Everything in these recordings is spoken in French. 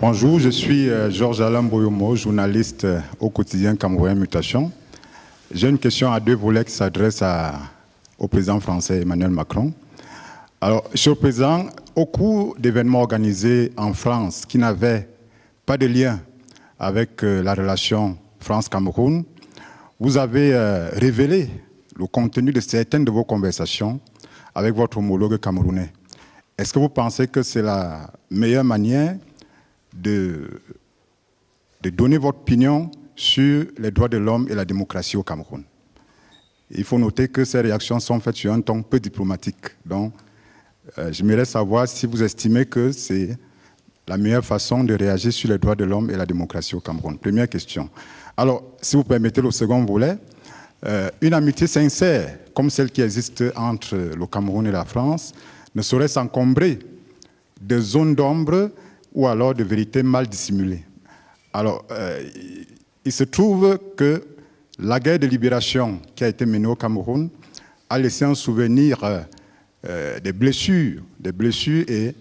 Bonjour, je suis Georges Alain Boyomo, journaliste au quotidien camerounais Mutation. J'ai une question à deux volets qui s'adresse au président français Emmanuel Macron. Alors, Monsieur le Président, au cours d'événements organisés en France qui n'avaient pas de lien avec la relation France-Cameroun, vous avez révélé le contenu de certaines de vos conversations avec votre homologue camerounais. Est-ce que vous pensez que c'est la meilleure manière de donner votre opinion sur les droits de l'homme et la démocratie au Cameroun? Il faut noter que ces réactions sont faites sur un ton peu diplomatique. Donc, j'aimerais savoir si vous estimez que c'est la meilleure façon de réagir sur les droits de l'homme et la démocratie au Cameroun. Première question. Alors, si vous permettez le second volet, une amitié sincère, comme celle qui existe entre le Cameroun et la France, ne saurait s'encombrer de zones d'ombre ou alors de vérités mal dissimulées. Alors, il se trouve que la guerre de libération qui a été menée au Cameroun a laissé un souvenir des blessures et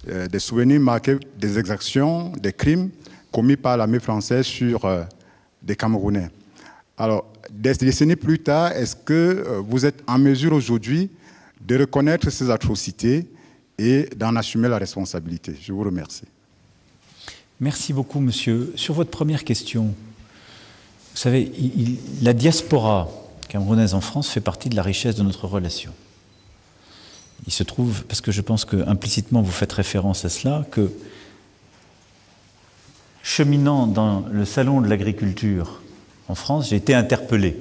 des souvenirs marqués des exactions, des crimes commis par l'armée française sur des Camerounais. Alors, des décennies plus tard, est-ce que vous êtes en mesure aujourd'hui de reconnaître ces atrocités et d'en assumer la responsabilité? Je vous remercie. Merci beaucoup, monsieur. Sur votre première question, vous savez, la diaspora camerounaise en France fait partie de la richesse de notre relation. Il se trouve, parce que je pense que implicitement vous faites référence à cela, que cheminant dans le salon de l'agriculture en France, j'ai été interpellé.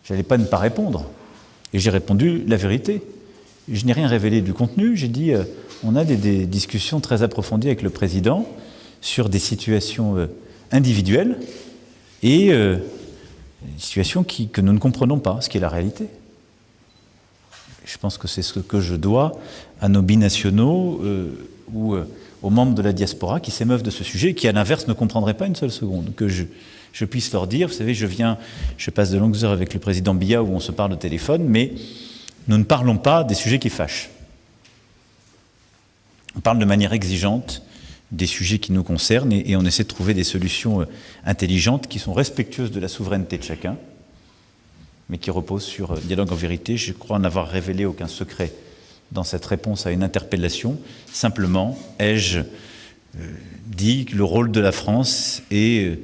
Je n'allais pas ne pas répondre. Et j'ai répondu la vérité. Je n'ai rien révélé du contenu. J'ai dit, on a des discussions très approfondies avec le président sur des situations individuelles et des situations que nous ne comprenons pas, ce qui est la réalité. Je pense que c'est ce que je dois à nos binationaux ou aux membres de la diaspora qui s'émeuvent de ce sujet et qui, à l'inverse, ne comprendraient pas une seule seconde. Que je puisse leur dire, vous savez, je passe de longues heures avec le président Biya où on se parle au téléphone, mais nous ne parlons pas des sujets qui fâchent. On parle de manière exigeante des sujets qui nous concernent et on essaie de trouver des solutions intelligentes qui sont respectueuses de la souveraineté de chacun, mais qui reposent sur dialogue en vérité. Je crois n'avoir révélé aucun secret dans cette réponse à une interpellation. Simplement, ai-je dit que le rôle de la France et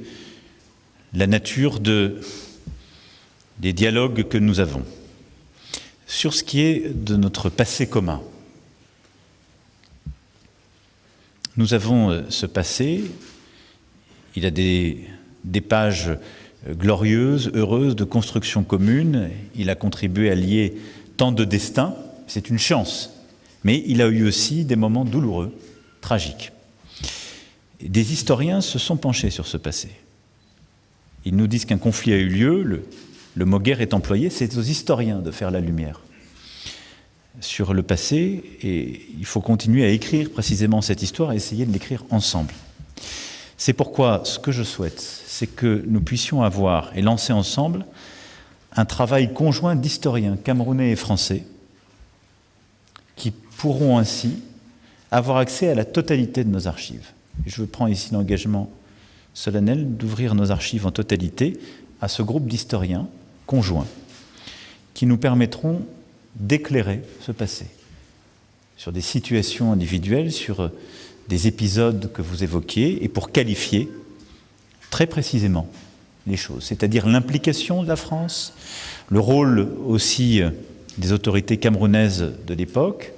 la nature des dialogues que nous avons. Sur ce qui est de notre passé commun, nous avons ce passé, il a des pages glorieuses, heureuses, de construction commune, il a contribué à lier tant de destins, c'est une chance, mais il a eu aussi des moments douloureux, tragiques. Des historiens se sont penchés sur ce passé. Ils nous disent qu'un conflit a eu lieu, le mot guerre est employé, c'est aux historiens de faire la lumière sur le passé, et il faut continuer à écrire précisément cette histoire et essayer de l'écrire ensemble. C'est pourquoi ce que je souhaite, c'est que nous puissions avoir et lancer ensemble un travail conjoint d'historiens camerounais et français qui pourront ainsi avoir accès à la totalité de nos archives. Et je prends ici l'engagement solennel d'ouvrir nos archives en totalité à ce groupe d'historiens conjoints qui nous permettront d'éclairer ce passé sur des situations individuelles, sur des épisodes que vous évoquiez et pour qualifier très précisément les choses, c'est-à-dire l'implication de la France, le rôle aussi des autorités camerounaises de l'époque,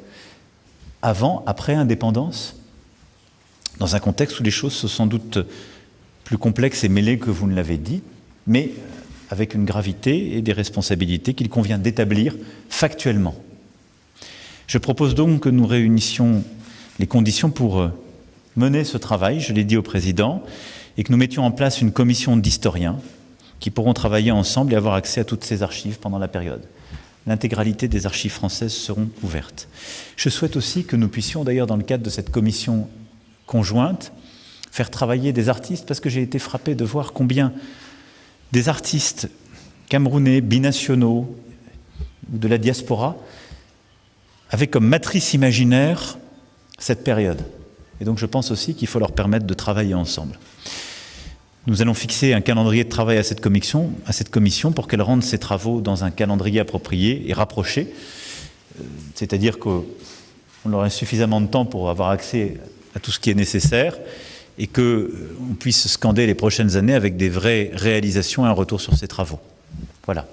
avant, après indépendance, dans un contexte où les choses sont sans doute plus complexes et mêlées que vous ne l'avez dit, mais avec une gravité et des responsabilités qu'il convient d'établir factuellement. Je propose donc que nous réunissions les conditions pour mener ce travail, je l'ai dit au président, et que nous mettions en place une commission d'historiens qui pourront travailler ensemble et avoir accès à toutes ces archives pendant la période. L'intégralité des archives françaises seront ouvertes. Je souhaite aussi que nous puissions, d'ailleurs dans le cadre de cette commission conjointe, faire travailler des artistes, parce que j'ai été frappé de voir combien des artistes camerounais, binationaux, ou de la diaspora, avaient comme matrice imaginaire cette période. Et donc je pense aussi qu'il faut leur permettre de travailler ensemble. Nous allons fixer un calendrier de travail à cette commission pour qu'elle rende ses travaux dans un calendrier approprié et rapproché. C'est-à-dire qu'on aurait suffisamment de temps pour avoir accès à tout ce qui est nécessaire et qu'on puisse scander les prochaines années avec des vraies réalisations et un retour sur ces travaux. Voilà.